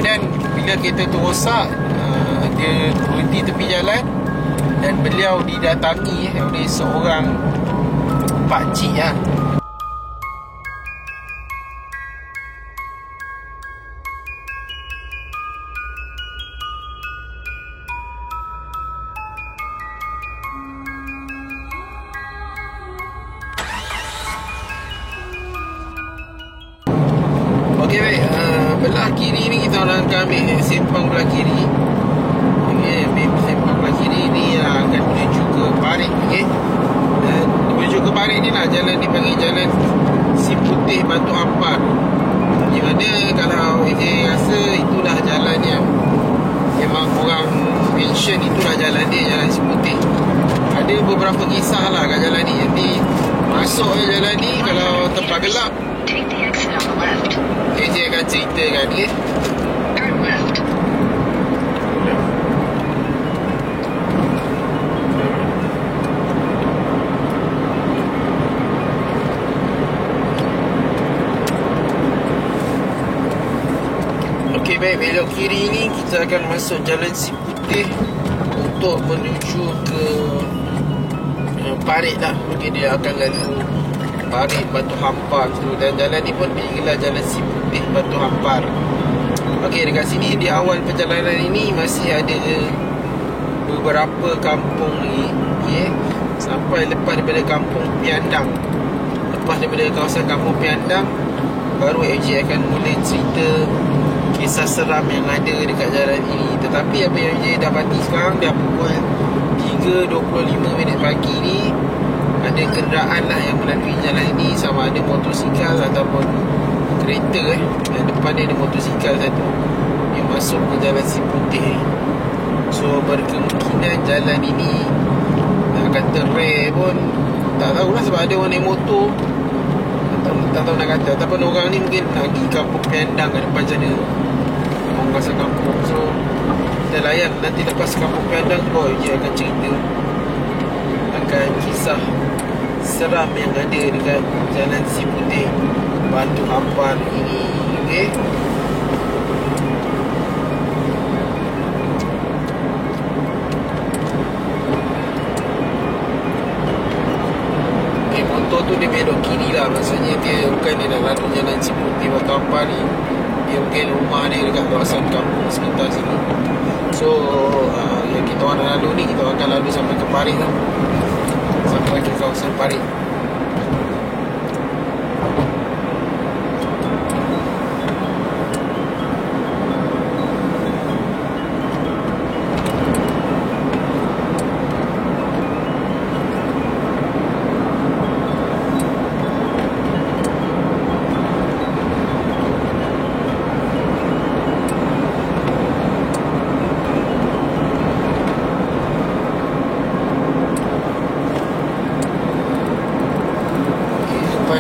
Kemudian bila kereta tu rosak, dia berhenti tepi jalan dan beliau didatangi oleh seorang pakcik lah. Okey baik, belah kiri ni kita orang akan ambil simpang belah kiri. Okey, ambil simpang belah kiri ni akan menuju ke Parit. Okey, dan menuju ke Parit ni lah jalan dipanggil Jalan Si Putih Batu Ampar. Di mana kalau AJ rasa itulah jalan yang memang orang mention, itulah jalan dia, Jalan Si Putih. Ada beberapa kisah lah kat jalan ni. Nanti masuk ke jalan ni, kalau tempat gelap AJ akan ceritakan. Okay, Turn left. Okey baik, belok kiri ni kita akan masuk Jalan Si Putih untuk menuju ke Parit lah. Okey, dia akan lalu Parit Batu Hampar tu, dan jalan ni pun digelar Jalan Si Putih Batu Hampar. Okey, dekat sini di awal perjalanan ini masih ada beberapa kampung ni. Okey, sampai lepas daripada kampung Piandang. Lepas daripada kawasan kampung Piandang, baru AJ akan mula cerita kisah seram yang ada dekat jalan ini. Tetapi apa yang AJ dapati sekarang, dah pukul 3.25 pagi ni, ada kenderaan lah yang melalui jalan ini, sama ada motosikal ataupun kereta. Dan depan dia ada motosikal satu yang masuk ke Jalan Si Putih. So berkemungkinan jalan ini nak kata rare pun tak tahulah, sebab ada orang naik motor, tak tahu nak kata, ataupun orang ni mungkin nak pergi kampung Piandang kat depan sana, orang kasar kampung. So kita layan nanti lepas kampung Piandang baru dia akan cerita akan kisah seram yang ada dekat Jalan Si Putih Batu Hampar ini. Okey, motor tu dia belok kiri lah. Maksudnya dia bukan dia nak lalu Jalan Si Putih Batu Hampar ni, dia mungkin rumah dia dekat kawasan kampung sekitar sini. So yang kita orang nak lalu ni, kita akan lalu sampai ke Parit lah, sampai ke kawasan Parit.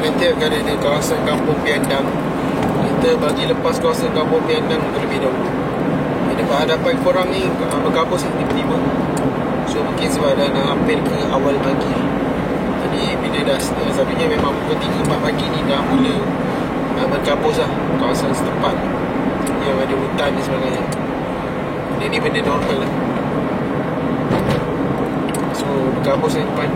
Nanti akan ada kawasan kampung Piandang. Kita bagi lepas kawasan kampung Piandang terlebih dahulu. Jadi hadapan korang ni berkabus tiba-tiba. So mungkin sebab dah nak hampir ke awal pagi. Jadi bila dah satunya memang pukul 3-4 pagi ni dah mula berkabus lah kawasan setempat yang ada hutan dan sebagainya. Ini benda normal lah. So berkabus di depan.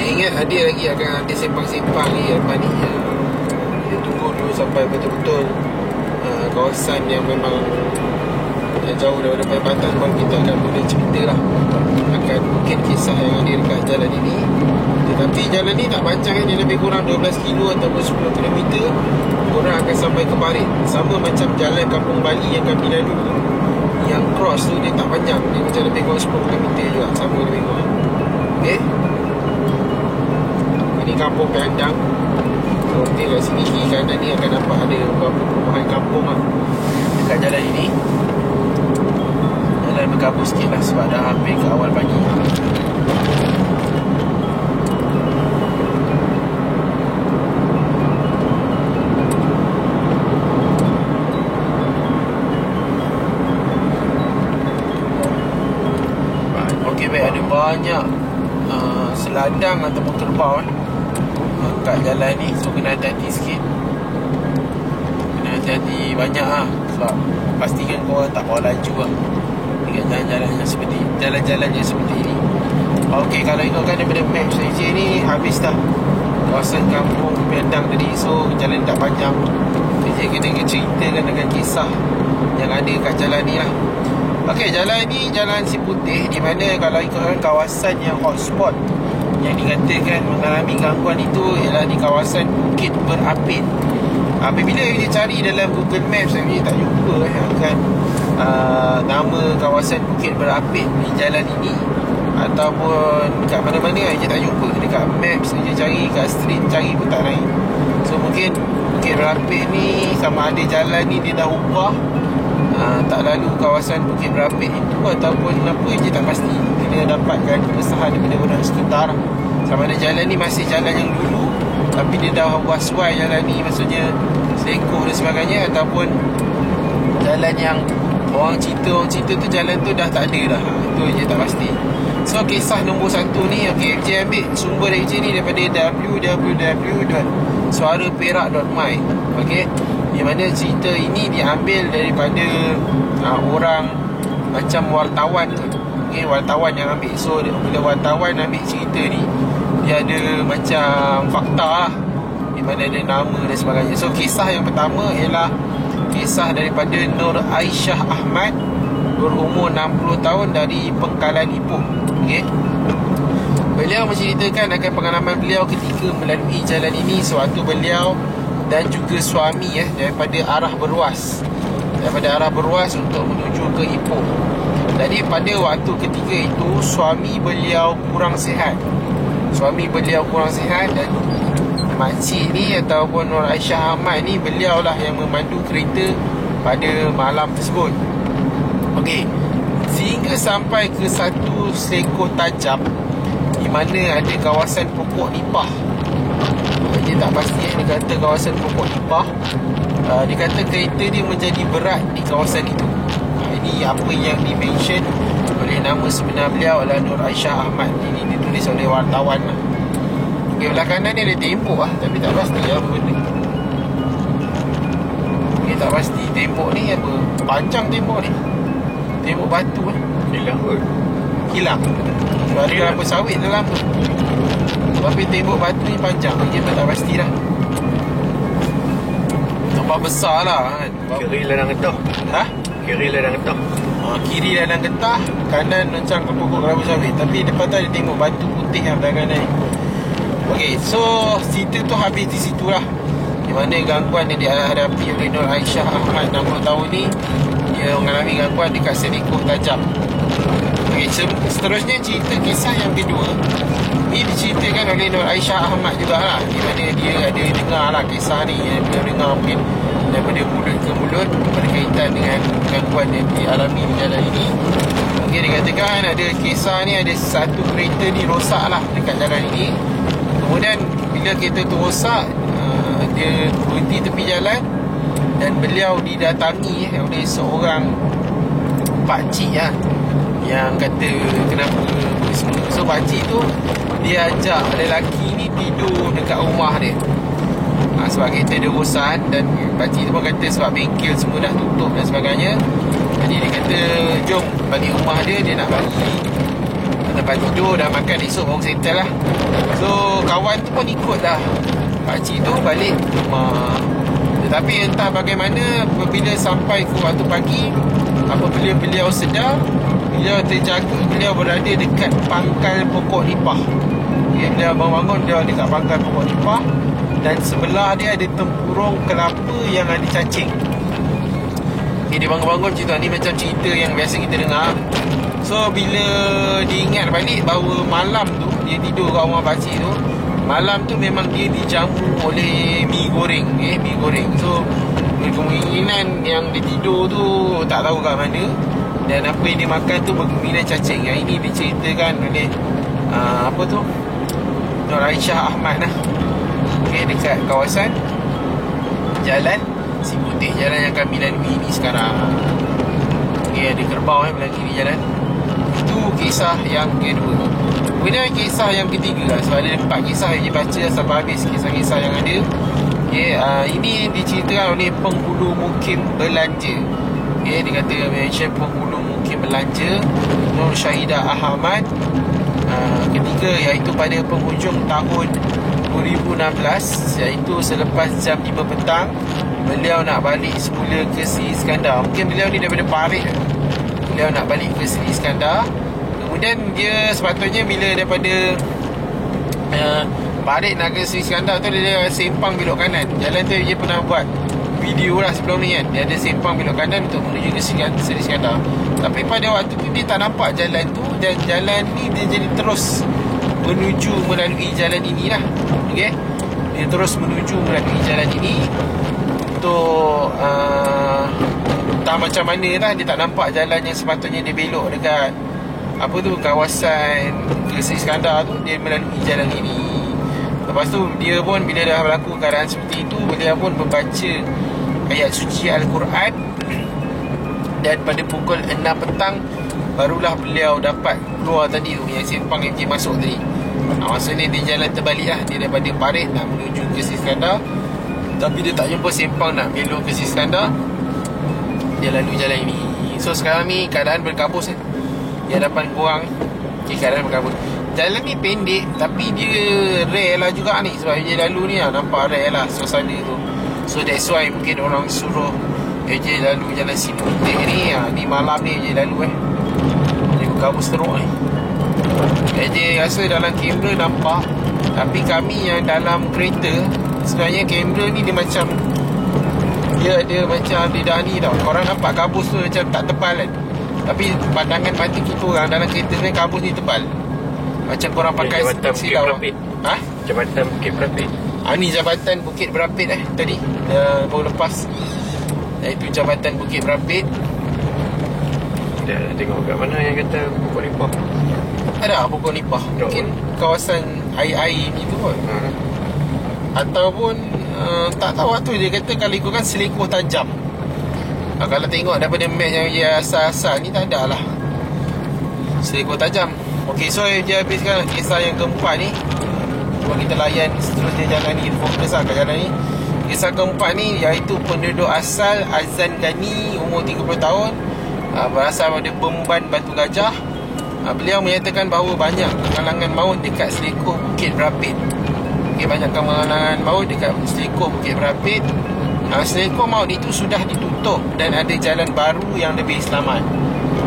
Ingat dia lagi akan ada simpang-simpang ni lepas ni. Dia tunggu dulu sampai betul-betul kawasan yang memang jauh daripada perempatan, baru kita akan mula cerita lah akan mungkin kisah yang ada dekat jalan ini. Tetapi jalan ni tak panjang, dia lebih kurang 12 kilo ataupun 10 km. Korang akan sampai ke Parit. Sama macam jalan Kampung Bali yang kami lalu, yang cross tu dia tak panjang, dia macam lebih kurang 10 km juga, sama lebih kurang. Okay, ini Kampung Piandang. So mungkin kat sini kiri kanan ni akan nampak ada beberapa perumahan kampung lah dekat jalan ini. Jalan berkabut sikit lah sebab dah hampir ke awal pagi. Okey baik, ada banyak ladang ataupun kerbau kat jalan ni. So kena hati-hati sikit. Kena hati-hati banyak lah. Sebab pastikan korang tak bawa laju lah dekat jalan-jalan yang seperti ini. Okey, kalau ikutkan daripada map saja ni, habis dah kawasan kampung Padang tadi. So jalan tak panjang. Saya kena ceritakan dengan kisah yang ada kat jalan ni lah. Okey, jalan ni Jalan Si Putih, di mana kalau ikutkan kawasan yang hotspot yang dikatakan mengalami gangguan itu ialah di kawasan Bukit Berapit. Apabila kita cari dalam Google Maps, saya tak jumpa akan nama kawasan Bukit Berapit di jalan ini, ataupun kat mana-mana je tak jumpa. Dekat Maps saja cari, kat street cari pun tak naik. So mungkin Bukit Berapit ni sama ada jalan ni dia dah ubah, tak lalu kawasan Bukit Berapit itu, ataupun apa je tak pasti. Kena dapatkan kebesaran daripada orang sekitar sama ada jalan ni masih jalan yang dulu tapi dia dah waswai jalan ni, maksudnya selekok dan sebagainya, ataupun jalan yang orang cerita tu jalan tu dah tak ada dah. Itu je tak pasti. So kisah nombor 1 ni, okay, saya ambil sumber dari ni daripada www.suaraperak.my. Okay, di mana cerita ini diambil daripada orang macam wartawan tu. Okay, wartawan yang ambil. So bila wartawan ambil cerita ni, dia ada macam fakta lah, di mana ada nama dan sebagainya. So kisah yang pertama ialah kisah daripada Nur Aisyah Ahmad, berumur 60 tahun, dari Pengkalan Ipoh. Okay, beliau menceritakan akan pengalaman beliau ketika melalui jalan ini sewaktu beliau dan juga suami daripada arah Beruas untuk menuju ke Ipoh. Jadi pada waktu ketika itu suami beliau kurang sihat dan makcik ni ataupun Nur Aisyah Ahmad ni, beliau lah yang memandu kereta pada malam tersebut. Okey, sehingga sampai ke satu selekor tajam di mana ada kawasan pokok nipah. Dia tak pasti dia kata kawasan pokok nipah. Dia kata kereta dia menjadi berat di kawasan itu. Ini apa yang di-mention oleh nama sebenar beliau adalah Nur Aisyah Ahmad. Ini ditulis oleh wartawan lah. Okay, belah kanan ni ada tembok lah, tapi tak pasti apa benda. Okay, tak pasti tembok ni apa. Panjang tembok ni, tembok batu lah. Hilang sebab ada kelapa sawit dalam tu. Tapi tembok batu ni panjang, dia pun tak pasti lah. Nampak besar lah kan. Kiri ladang getah. Kiri ladang getah. Kiri ladang getah, kanan macam pokok kelapa sawit. Tapi depan tu ada tembok batu putih yang belakang ni. Okey, so cerita tu habis di situ lah, di mana gangguan yang dihadapi oleh Nur Aisyah Ahmad 60 tahun ni. Dia mengalami gangguan dekat selekor tajam. Okey, seterusnya cerita kisah yang kedua. Ini diceritakan oleh Nur Aisyah Ahmad jugalah, di mana dia ada dengar lah kisah ni. Dia dengar mungkin daripada mulut ke mulut berkaitan dengan gangguan yang dialami di jalan ini. Okey, dikatakan ada kisah ni, ada satu kereta ni rosak lah dekat jalan ini. Kemudian bila kereta tu rosak, dia berhenti tepi jalan dan beliau didatangi oleh seorang pakcik lah, yang kata kenapa semua. So pakcik tu dia ajak lelaki ni tidur dekat rumah dia, sebab kereta dia rosak. Dan pakcik tu pun kata sebab bengkel semua dah tutup dan sebagainya. Jadi dia kata jom balik rumah dia nak bagi tempat tidur dan makan, esok baru settle lah. So kawan tu pun ikut dah pakcik tu balik rumah. Tetapi entah bagaimana, apabila sampai ke waktu pagi, apabila beliau sedar, beliau berada dekat pangkal pokok nipah. Beliau bangun, beliau dekat pangkal pokok nipah, dan sebelah dia ada tempurung kelapa yang ada cacing. Dia bangun cerita ni macam cerita yang biasa kita dengar. So bila diingat balik bahawa malam tu dia tidur kat rumah pakcik tu, malam tu memang dia dijamu oleh mi goreng. Mi goreng. So berkemungkinan yang dia tidur tu tak tahu kat mana, dan apa yang dia makan tu berkemungkinan cacing. Yang ini diceritakan oleh Nur Aisyah Ahmad lah. Okay, dekat kawasan Jalan Si Putih, jalan yang kami lalui ni sekarang. Okay, ada kerbau belah kiri jalan. Itu kisah yang kedua. Kemudian kisah yang ketiga, so ada 4 kisah yang dia baca sampai habis kisah-kisah yang ada. Ini diceritakan oleh penghulu mukim belanja. Dia kata mention penghulu mukim belanja Nur Syahidah Ahmad. Ketiga iaitu pada penghujung tahun 2016, iaitu selepas jam 5 petang, beliau nak balik semula ke Seri Iskandar. Mungkin beliau ni daripada Parit. Beliau nak balik ke Seri Iskandar. Kemudian dia sepatutnya bila daripada Parit nak ke Seri Iskandar tu, dia sempang belok kanan. Jalan tu dia pernah buat video lah sebelum ni kan. Dia ada sempang belok kanan untuk menuju ke Seri Iskandar. Tapi pada waktu tu dia tak nampak jalan tu, dan jalan ni dia jadi terus menuju melalui jalan inilah. Okey. Dia terus menuju melalui jalan ini untuk tak macam mana lah, dia tak nampak jalan yang sepatutnya dia belok dekat apa tu, kawasan ke Seri Iskandar tu. Dia melalui jalan ini. Lepas tu dia pun bila dah berlaku keadaan seperti itu, beliau pun membaca ayat suci Al-Quran. Dan pada pukul 6 petang barulah beliau dapat keluar tadi tu, yang simpang yang dia masuk tadi. Maksudnya dia jalan terbalik lah. Dia daripada Parit nak menuju ke Seri Iskandar, tapi dia tak jumpa simpang nak belok ke Seri Iskandar. Dia lalu jalan ini. So sekarang ni keadaan berkabus kan. Di hadapan korang, keadaan berkabus. Jalan ni pendek, tapi dia rare lah juga ni. Sebab dia lalu ni lah, nampak rare lah suasana tu. So that's why mungkin orang suruh je lalu jalan Sinutik ni. Ni malam ni je lalu dia berkabus teruk ni. Je rasa dalam kamera nampak, tapi kami yang dalam kereta, sebenarnya kamera ni dia macam dia macam lidah ni tau. Korang nampak kabus tu macam tak tebal kan, tapi pandangan mata kita orang dalam kereta ni kabus ni tebal. Macam korang pakai silau. Jabatan Bukit Berapit. Ni Jabatan Bukit Berapit tadi baru lepas, iaitu Jabatan Bukit Berapit. Dah tengok kat mana yang kata pokok nipah. Ada pokok nipah. Mungkin kawasan air-air ni tu kot. Ataupun tak tahu tu. Dia kata kalau ikutkan Selekoh Tajam. Kalau tengok daripada map yang dia asal-asal ni, tak ada lah Selekoh Tajam. Okey, so dia habiskan kisah yang keempat ni. Cuba kita layan seterusnya jalan ni, fokus lah kat jalan ni. Kisah keempat ni iaitu penduduk asal Azan Gani, umur 30 tahun, berasal pada Bemban Batu Gajah. Beliau menyatakan bahawa banyak penghalangan maut dekat Selekoh Bukit Berapit. Okay, banyak penghalangan maut dekat Selekoh Bukit Berapit. Selekoh maut itu sudah ditutup dan ada jalan baru yang lebih selamat.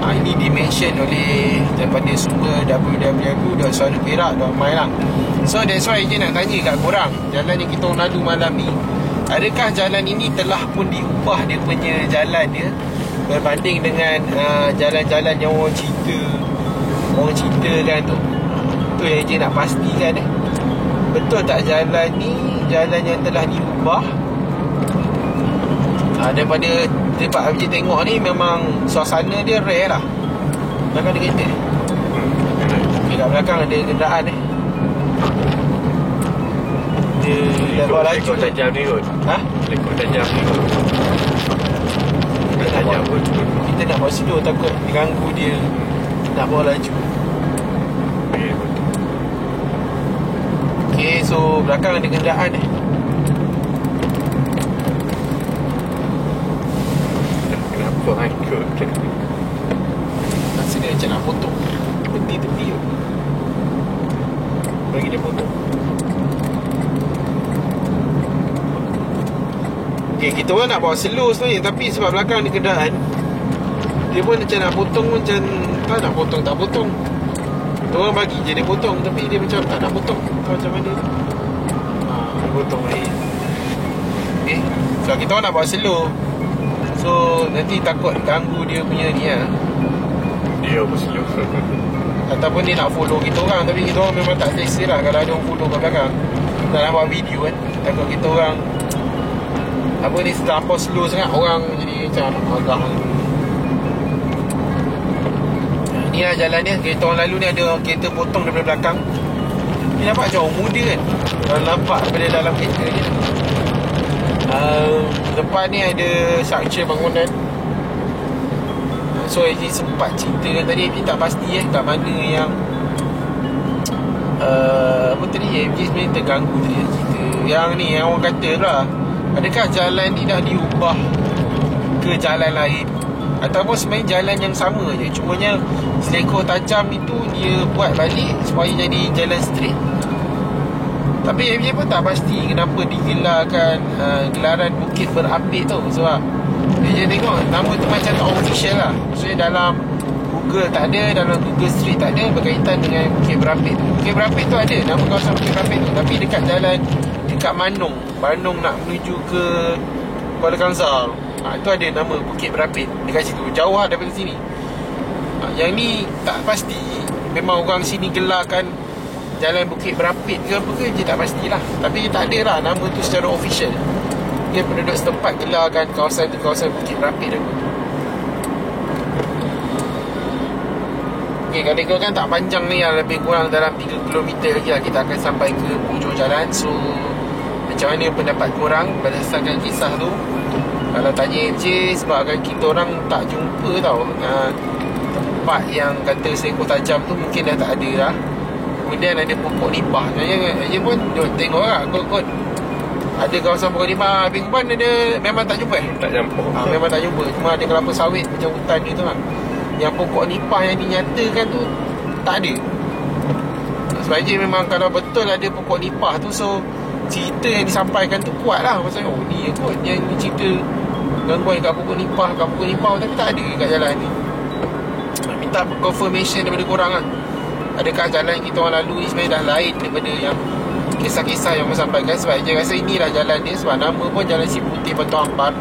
Ini dimention oleh daripada sumber www.suaraperak.my lah. So that's why je nak tanya kat korang, jalan yang kita lalu malam ni, adakah jalan ini telah pun diubah dia punya jalan dia berbanding dengan jalan-jalan yang orang ceritakan tu? Tu yang je nak pastikan betul tak jalan ni jalan yang telah diubah. Daripada tempat Abang tengok ni, memang suasana dia rare lah. Belakang ada kereta kat belakang ada kenderaan dia bawa laju. Lekor tajam ni kot. Lekor tajam ni kot. Kita nak bawa slow, takut ganggu dia nak bawa laju. Okay, so belakang ada kenderaan Kenapa hancur? Rasa dia macam nak potong. Berhenti tepi tu, bagi dia potong. Okay, kita orang nak bawa slow sebenarnya, tapi sebab belakang ada kenderaan, dia pun macam nak potong, macam tak nak potong, tak potong. Kita orang bagi je dia potong, tapi dia macam tak nak potong. Tahu macam mana dia potong lagi. Okay, so kita orang nak bawa slow, so nanti takut ganggu dia punya ni lah. Dia pun slow. Ataupun dia nak follow kita orang, tapi kita orang memang tak selesa lah kalau ada orang follow kat belakang. Tak nak buat video kan, takut kita orang apa ni, terlampau slow sangat, orang jadi macam agak. Ni lah jalan dia. Kereta orang lalu ni ada kereta potong daripada belakang. Ni nampak macam orang muda kan, kalau nampak daripada dalam kereta ni. Depan ni ada structure bangunan. So Haji sempat ceritakan tadi, dia tak pasti kat mana yang Apa tadi, AMJ sebenarnya terganggu tadi cerita. Yang ni, yang orang kata lah, adakah jalan ni dah diubah ke jalan lain, ataupun sebenarnya jalan yang sama je, cumanya selekor tajam itu dia buat balik supaya jadi jalan straight. Tapi MJ pun tak pasti kenapa digelarkan gelaran Bukit Berapit tu. Sebab dia tengok nama tu macam tak official lah. Maksudnya dalam Google tak ada, dalam Google Street tak ada berkaitan dengan Bukit Berapit tu. Bukit Berapit tu ada nama kawasan Bukit Berapit tu, tapi dekat jalan dekat Bandung nak menuju ke Kuala Kangsar, itu ada nama Bukit Berapit dekat situ. Jauh lah daripada sini. Yang ni tak pasti. Memang orang sini gelarkan Jalan Bukit Berapit ke apa ke, dia tak pastilah. Tapi tak ada lah nama tu secara official. Dia penduduk setempat gelarkan kawasan tu kawasan Bukit Berapit tu. Okay, kalau ikutkan tak panjang ni, lebih kurang dalam 3 km lagi lah kita akan sampai ke hujung jalan. So macam mana pendapat korang berdasarkan kisah tu? Kalau tanya MJ, sebabkan kita orang tak jumpa tau tempat yang kata selekor tajam tu, mungkin dah tak ada dah. Kemudian ada pokok nipah. Dia pun tengok lah kot ada kawasan pokok nipah. Bingban ada, memang tak jumpa Tak jumpa. memang tak jumpa. Cuma ada kelapa sawit macam hutan dia tu lah. Yang pokok nipah yang dinyatakan tu tak ada. Sebab je memang kalau betul ada pokok nipah tu, so cerita yang disampaikan tu kuat lah. Maksudnya ni kot yang cerita gangguan kat pokok nipah, tapi tak ada kat jalan ni. Minta confirmation daripada korang lah. Adakah jalan kita orang lalu ni sebenarnya dah lain daripada yang kisah-kisah yang orang sampaikan. Sebab dia rasa inilah jalan dia. Sebab nama pun Jalan Si Putih Batu Ampar.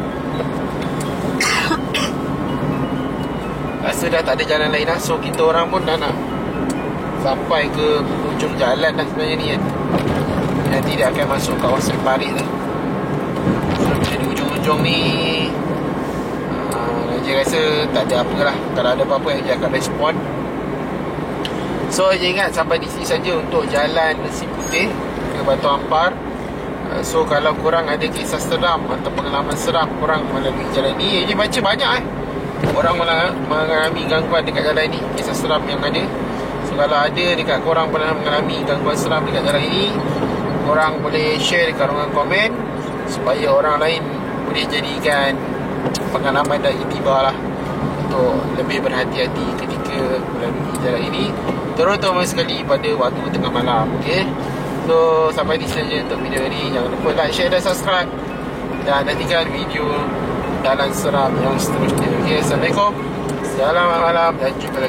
Rasa dah tak ada jalan lain lah. So kita orang pun dah nak sampai ke hujung jalan dah sebenarnya ni kan. Nanti dia akan masuk kawasan Parit lah. So di hujung-hujung ni dia rasa tak ada apa lah. Kalau ada apa-apa dia akan respon. So je ingat sampai di sini saja untuk Jalan Si Putih ke Batu Ampar. So kalau korang ada kisah seram atau pengalaman seram korang melalui jalan ni, je baca banyak orang mengalami gangguan dekat jalan ni, kisah seram yang ada. So kalau ada dekat korang pernah mengalami gangguan seram dekat jalan ini, korang boleh share dekat ruangan komen supaya orang lain boleh jadikan pengalaman dan iktibar lah untuk lebih berhati-hati ketika melalui jalan ini, terutama sekali pada waktu tengah malam. Okay, so sampai di sini saja untuk video ini. Jangan lupa like, share dan subscribe, dan nantikan video jalan seram yang seterusnya. Okay, Assalamualaikum, selamat malam dan jumpa lagi.